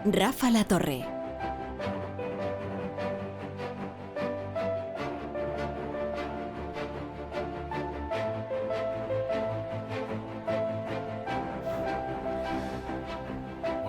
Rafa La Torre.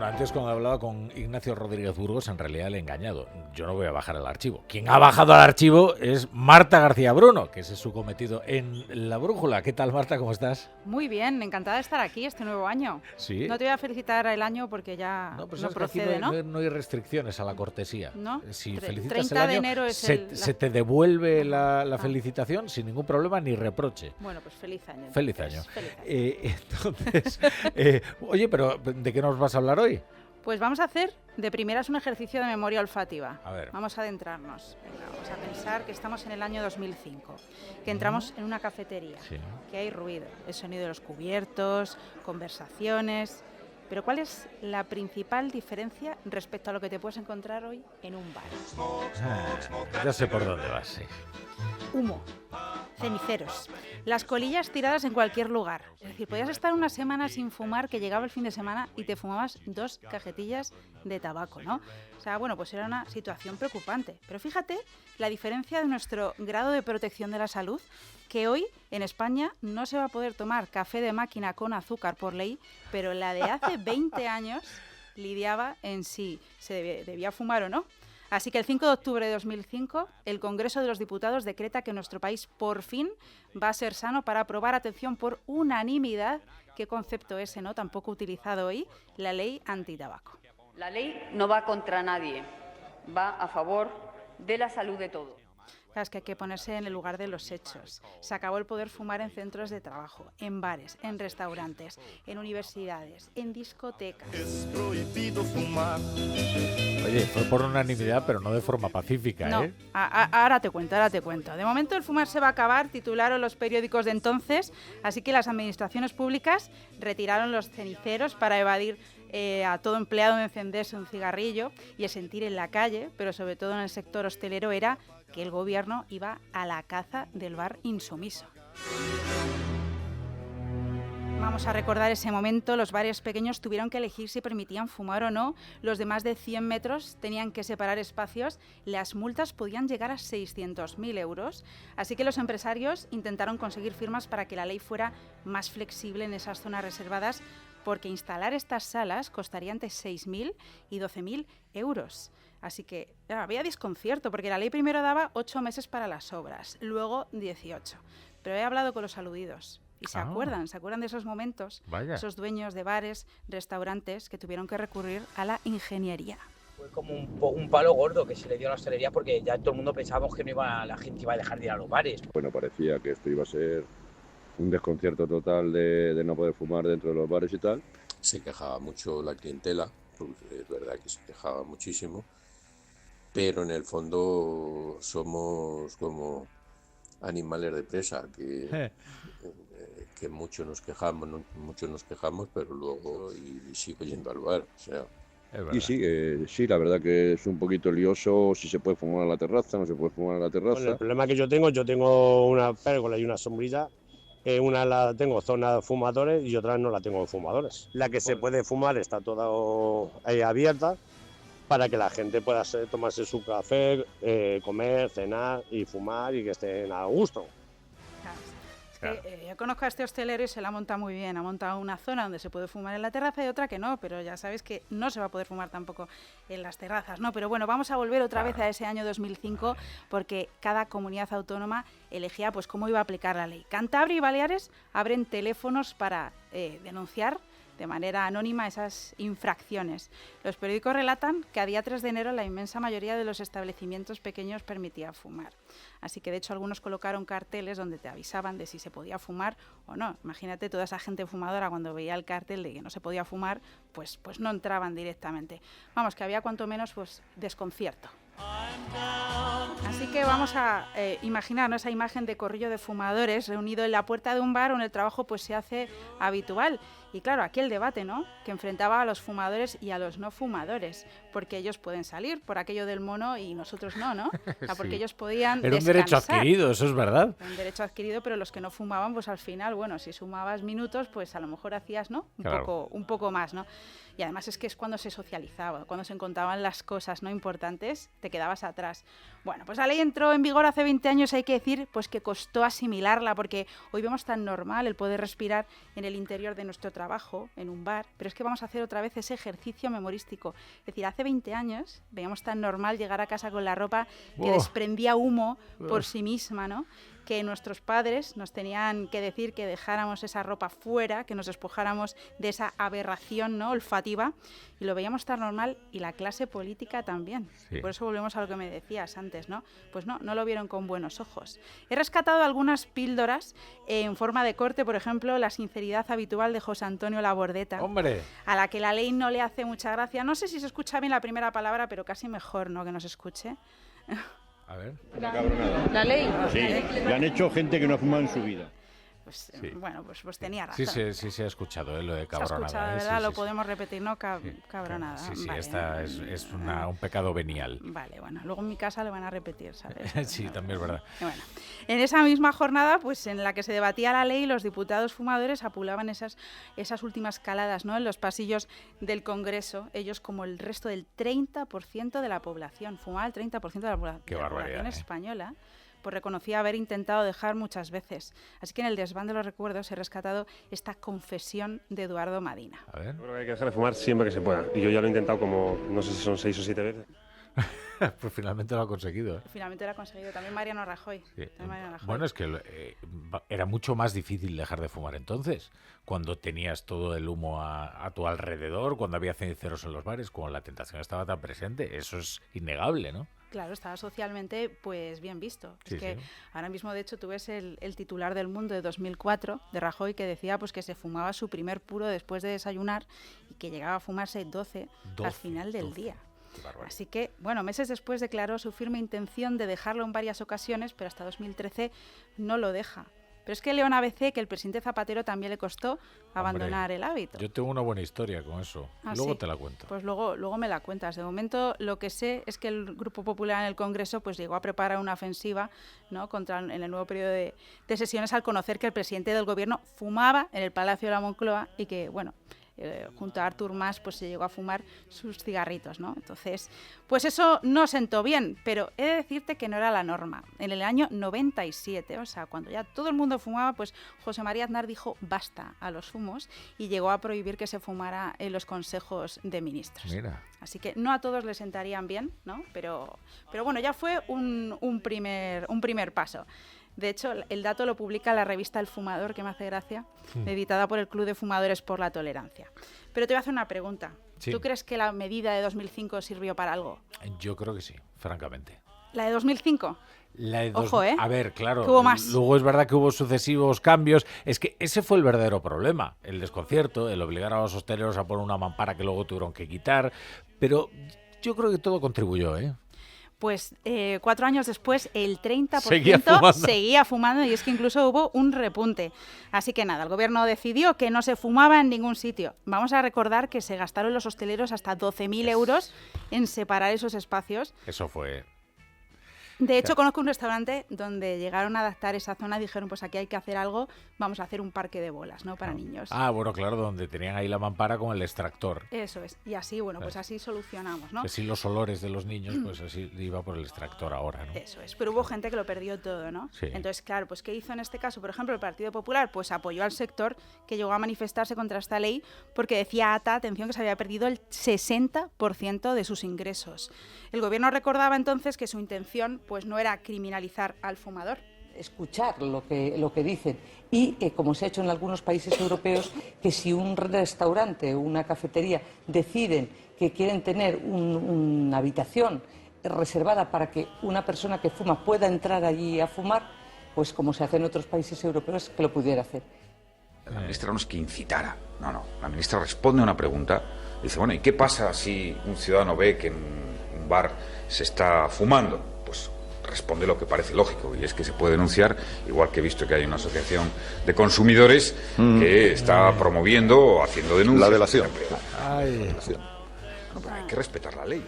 Antes, cuando hablaba con Ignacio Rodríguez Burgos, en realidad le he engañado. Yo no voy a bajar el archivo. Quien ha bajado al archivo es Marta García Bruno, que ese es su cometido en La Brújula. ¿Qué tal, Marta? ¿Cómo estás? Muy bien, encantada de estar aquí este nuevo año. Sí. No te voy a felicitar el año porque ya no procede, no hay restricciones a la cortesía. ¿No? Si felicitas 30 el año, de enero es se te devuelve la felicitación sin ningún problema ni reproche. Bueno, pues feliz año. Feliz año. Feliz año. Entonces, oye, pero ¿de qué nos vas a hablar hoy? Pues vamos a hacer de primeras un ejercicio de memoria olfativa. A ver. Vamos a adentrarnos. Venga, vamos a pensar que estamos en el año 2005, que entramos en una cafetería, sí, que hay ruido, el sonido de los cubiertos, conversaciones. Pero ¿cuál es la principal diferencia respecto a lo que te puedes encontrar hoy en un bar? Ya sé por dónde vas, sí. Humo, ceniceros, las colillas tiradas en cualquier lugar. Es decir, podías estar una semana sin fumar, que llegaba el fin de semana y te fumabas 2 cajetillas de tabaco, ¿no? O sea, bueno, pues era una situación preocupante. Pero fíjate la diferencia de nuestro grado de protección de la salud, que hoy en España no se va a poder tomar café de máquina con azúcar por ley, pero la de hace 20 años lidiaba en si se debía fumar o no. Así que el 5 de octubre de 2005, el Congreso de los Diputados decreta que nuestro país por fin va a ser sano para aprobar, atención, por unanimidad, qué concepto ese, ¿no?, tampoco utilizado hoy, la ley antitabaco. La ley no va contra nadie, va a favor de la salud de todos. Claro, es que hay que ponerse en el lugar de los hechos. Se acabó el poder fumar en centros de trabajo, en bares, en restaurantes, en universidades, en discotecas. Es prohibido fumar. Oye, fue por unanimidad, pero no de forma pacífica, no. ¿eh? Ahora te cuento. De momento el fumar se va a acabar, titularon los periódicos de entonces, así que las administraciones públicas retiraron los ceniceros para evadir a todo empleado de encenderse un cigarrillo, y el sentir en la calle, pero sobre todo en el sector hostelero, era que el gobierno iba a la caza del bar insumiso. Vamos a recordar ese momento. Los bares pequeños tuvieron que elegir si permitían fumar o no. Los de más de 100 metros tenían que separar espacios. Las multas podían llegar a 600.000 euros. Así que los empresarios intentaron conseguir firmas para que la ley fuera más flexible en esas zonas reservadas, porque instalar estas salas costaría entre 6.000 y 12.000 euros. Así que había desconcierto, porque la ley primero daba 8 meses para las obras, luego 18. Pero he hablado con los aludidos y se acuerdan de esos momentos. Vaya. Esos dueños de bares, restaurantes, que tuvieron que recurrir a la ingeniería. Fue como un palo gordo que se le dio a la hostelería, porque ya todo el mundo pensábamos que la gente iba a dejar de ir a los bares. Bueno, parecía que esto iba a ser un desconcierto total de no poder fumar dentro de los bares y tal. Se quejaba mucho la clientela, porque es verdad que se quejaba muchísimo, pero en el fondo somos como animales de presa, que mucho nos quejamos, pero luego y sigo yendo al bar, o sea. Y sí, la verdad que es un poquito lioso si se puede fumar en la terraza, no se puede fumar en la terraza. Bueno, el problema que yo tengo una pérgola y una sombrilla. Una la tengo zona de fumadores y otra no la tengo de fumadores. La que se puede fumar está toda ahí abierta para que la gente pueda tomarse su café, comer, cenar y fumar y que estén a gusto. Claro. Yo conozco a este hostelero y se la ha montado muy bien. Ha montado una zona donde se puede fumar en la terraza y otra que no, pero ya sabes que no se va a poder fumar tampoco en las terrazas, ¿no? Pero bueno, vamos a volver otra vez a ese año 2005, porque cada comunidad autónoma elegía pues cómo iba a aplicar la ley. Cantabria y Baleares abren teléfonos para denunciar de manera anónima esas infracciones. Los periódicos relatan que a día 3 de enero la inmensa mayoría de los establecimientos pequeños permitía fumar. Así que de hecho algunos colocaron carteles donde te avisaban de si se podía fumar o no. Imagínate toda esa gente fumadora, cuando veía el cartel de que no se podía fumar, pues no entraban directamente. Vamos, que había cuanto menos pues desconcierto. Así que vamos a imaginar, ¿no?, esa imagen de corrillo de fumadores reunido en la puerta de un bar, donde el trabajo pues se hace habitual. Y claro, aquí el debate, ¿no?, que enfrentaba a los fumadores y a los no fumadores, porque ellos pueden salir por aquello del mono y nosotros no, ¿no? O sea, porque ellos podían Era un derecho adquirido, eso es verdad. Era un derecho adquirido, pero los que no fumaban, pues al final, bueno, si sumabas minutos, pues a lo mejor hacías, ¿no?, un poco más, ¿no? Y además es que es cuando se socializaba, cuando se contaban las cosas no importantes, te quedabas atrás. Bueno, pues la ley entró en vigor hace 20 años, hay que decir, pues que costó asimilarla, porque hoy vemos tan normal el poder respirar en el interior de nuestro trabajo, en un bar, pero es que vamos a hacer otra vez ese ejercicio memorístico. Es decir, hace 20 años veíamos tan normal llegar a casa con la ropa que desprendía humo por sí misma, ¿no?, que nuestros padres nos tenían que decir que dejáramos esa ropa fuera, que nos despojáramos de esa aberración, ¿no?, olfativa, y lo veíamos tan normal, y la clase política también. Sí. Por eso volvemos a lo que me decías antes, ¿no? Pues no lo vieron con buenos ojos. He rescatado algunas píldoras en forma de corte, por ejemplo, la sinceridad habitual de José Antonio Labordeta, ¡hombre!, a la que la ley no le hace mucha gracia. No sé si se escucha bien la primera palabra, pero casi mejor, ¿no?, que no se escuche. A ver. La ley. Sí, le han hecho gente que no ha fumado en su vida. Pues, sí. Bueno, pues tenía razón. Sí, se ha escuchado lo de cabronada. Se ha escuchado, ¿verdad? Lo podemos repetir, ¿no? Cabronada. Sí, vale. Esta es un pecado venial. Vale, bueno, luego en mi casa le van a repetir, ¿sabes? Sí, también es verdad. Bueno, en esa misma jornada, pues en la que se debatía la ley, los diputados fumadores apulaban esas últimas caladas, ¿no?, en los pasillos del Congreso. Ellos, como el resto del 30% de la población, fumaba el 30% de la población española, pues reconocía haber intentado dejar muchas veces. Así que en el desván de los recuerdos he rescatado esta confesión de Eduardo Madina. A ver. Yo creo que hay que dejar de fumar siempre que se pueda. Y yo ya lo he intentado como, no sé si son 6 o 7 veces. Pues finalmente lo ha conseguido. Finalmente lo ha conseguido. También Mariano Rajoy. Sí. Bueno, es que era mucho más difícil dejar de fumar entonces, cuando tenías todo el humo a tu alrededor, cuando había ceniceros en los bares, cuando la tentación estaba tan presente. Eso es innegable, ¿no? Claro, estaba socialmente pues bien visto. Sí, es que ahora mismo, de hecho, tú ves el titular del Mundo de 2004 de Rajoy, que decía pues que se fumaba su primer puro después de desayunar y que llegaba a fumarse 12 al final del día. Así que, bueno, meses después declaró su firme intención de dejarlo en varias ocasiones, pero hasta 2013 no lo deja. Pero es que León ABC, que el presidente Zapatero también le costó abandonar el hábito. Yo tengo una buena historia con eso. Luego te la cuento. Pues luego me la cuentas. De momento lo que sé es que el Grupo Popular en el Congreso pues llegó a preparar una ofensiva, ¿no?, en el nuevo periodo de sesiones, al conocer que el presidente del gobierno fumaba en el Palacio de la Moncloa y que, bueno, junto a Artur Mas pues se llegó a fumar sus cigarritos, ¿no? Entonces, pues eso no sentó bien, pero he de decirte que no era la norma. En el año 97, o sea, cuando ya todo el mundo fumaba, pues José María Aznar dijo basta a los fumos y llegó a prohibir que se fumara en los consejos de ministros. Mira. Así que no a todos les sentarían bien, ¿no? Pero bueno, ya fue un primer paso. De hecho, el dato lo publica la revista El Fumador, que me hace gracia, editada por el Club de Fumadores por la Tolerancia. Pero te voy a hacer una pregunta. Sí. ¿Tú crees que la medida de 2005 sirvió para algo? Yo creo que sí, francamente. ¿La de 2005? Ojo, ¿eh? A ver, claro, hubo más. Luego es verdad que hubo sucesivos cambios. Es que ese fue el verdadero problema, el desconcierto, el obligar a los hosteleros a poner una mampara que luego tuvieron que quitar. Pero yo creo que todo contribuyó, ¿eh? Pues 4 años después el 30% seguía fumando y es que incluso hubo un repunte. Así que nada, el gobierno decidió que no se fumaba en ningún sitio. Vamos a recordar que se gastaron los hosteleros hasta 12.000 euros en separar esos espacios. Eso fue... De hecho, conozco un restaurante donde llegaron a adaptar esa zona y dijeron, pues aquí hay que hacer algo, vamos a hacer un parque de bolas, ¿no?, para niños. Ah, bueno, claro, donde tenían ahí la mampara con el extractor. Eso es. Y así, bueno, pues así solucionamos, ¿no? Así los olores de los niños, pues así iba por el extractor ahora, ¿no? Eso es. Pero hubo gente que lo perdió todo, ¿no? Sí. Entonces, claro, pues ¿qué hizo en este caso? Por ejemplo, el Partido Popular, pues apoyó al sector que llegó a manifestarse contra esta ley porque decía atención, que se había perdido el 60% de sus ingresos. El gobierno recordaba entonces que su intención, pues no era criminalizar al fumador. Escuchar lo que dicen y, como se ha hecho en algunos países europeos, que si un restaurante o una cafetería deciden que quieren tener una habitación reservada para que una persona que fuma pueda entrar allí a fumar, pues como se hace en otros países europeos, que lo pudiera hacer. La ministra no es que incitara, no. La ministra responde a una pregunta y dice, bueno, ¿y qué pasa si un ciudadano ve que en un bar se está fumando? Pues responde lo que parece lógico, y es que se puede denunciar, igual que he visto que hay una asociación de consumidores que está promoviendo o haciendo denuncias. La delación. No, pero hay que respetar la ley.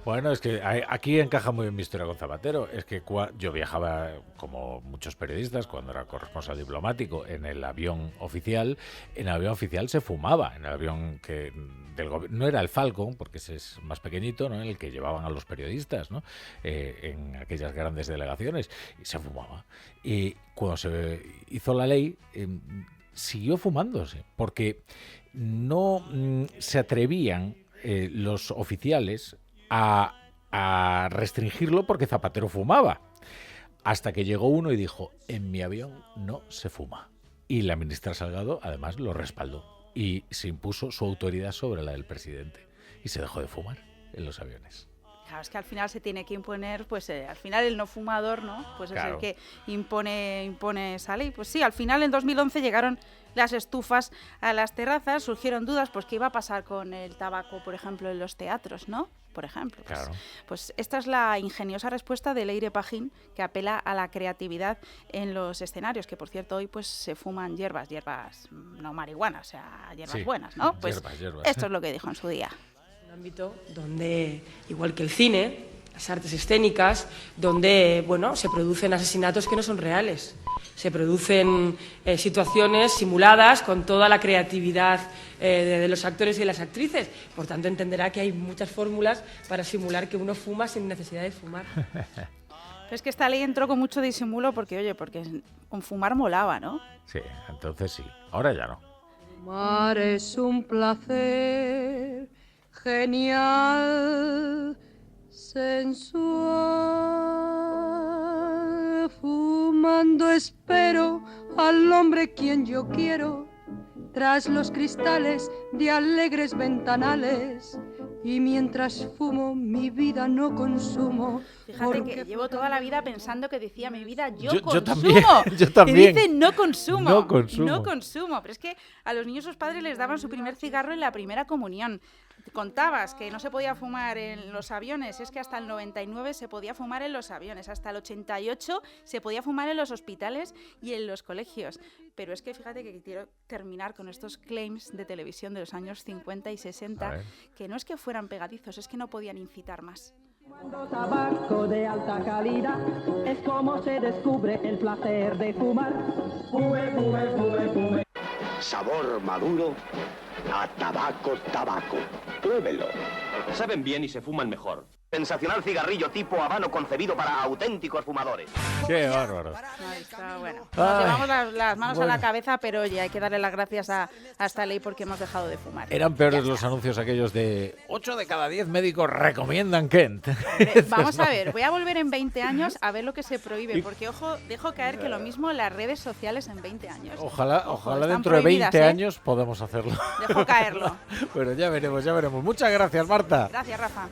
Bueno, es que aquí encaja muy bien mi historia con Zapatero. Es que yo viajaba, como muchos periodistas, cuando era corresponsal diplomático, en el avión oficial. En el avión oficial se fumaba. En el avión que del gobierno no era el Falcon, porque ese es más pequeñito, ¿no? En el que llevaban a los periodistas, ¿no? En aquellas grandes delegaciones, y se fumaba. Y cuando se hizo la ley, siguió fumándose, porque no se atrevían los oficiales a restringirlo porque Zapatero fumaba. Hasta que llegó uno y dijo, en mi avión no se fuma. Y la ministra Salgado además lo respaldó y se impuso su autoridad sobre la del presidente. Y se dejó de fumar en los aviones. Claro, es que al final se tiene que imponer, pues al final el no fumador, ¿no? Pues claro. Es el que impone esa ley. Pues sí, al final en 2011 llegaron las estufas a las terrazas, surgieron dudas, pues qué iba a pasar con el tabaco, por ejemplo, en los teatros, ¿no? Por ejemplo. Claro. Pues esta es la ingeniosa respuesta de Leire Pajín, que apela a la creatividad en los escenarios, que por cierto hoy pues se fuman hierbas, no marihuana, o sea, hierbas buenas, ¿no? Pues hierbas. Esto es lo que dijo en su día. Un ámbito donde, igual que el cine, las artes escénicas, donde, bueno, se producen asesinatos que no son reales. Se producen situaciones simuladas con toda la creatividad de los actores y de las actrices. Por tanto, entenderá que hay muchas fórmulas para simular que uno fuma sin necesidad de fumar. Pero es que esta ley entró con mucho disimulo porque con fumar molaba, ¿no? Sí, entonces sí. Ahora ya no. Fumar es un placer genial, sensual. Fumando espero al hombre quien yo quiero, tras los cristales de alegres ventanales. Y mientras fumo, mi vida no consumo. Fíjate que llevo toda la vida pensando que decía mi vida yo consumo. Yo también. Y dice no consumo. No consumo. No consumo. Pero es que a los niños sus padres les daban su primer cigarro en la primera comunión. Contabas que no se podía fumar en los aviones, es que hasta el 99 se podía fumar en los aviones, hasta el 88 se podía fumar en los hospitales y en los colegios. Pero es que fíjate que quiero terminar con estos claims de televisión de los años 50 y 60, que no es que fueran pegadizos, es que no podían incitar más. Cuando tabaco de alta calidad es como se descubre el placer de fumar. Fume, fume, fume, fume. Sabor maduro a tabaco. Pruébelo. Saben bien y se fuman mejor. Sensacional cigarrillo tipo habano concebido para auténticos fumadores. ¡Qué bárbaro! Ahí está, bueno. Nos llevamos las manos a la cabeza, pero oye, hay que darle las gracias a esta ley porque hemos dejado de fumar. Eran peores los anuncios aquellos de 8 de cada 10 médicos recomiendan Kent. Vamos a ver, voy a volver en 20 años a ver lo que se prohíbe, porque ojo, dejo caer que lo mismo las redes sociales en 20 años. Ojalá dentro de 20 años podamos hacerlo. Dejo caerlo. Bueno, ya veremos. Muchas gracias, Marta. Gracias, Rafa.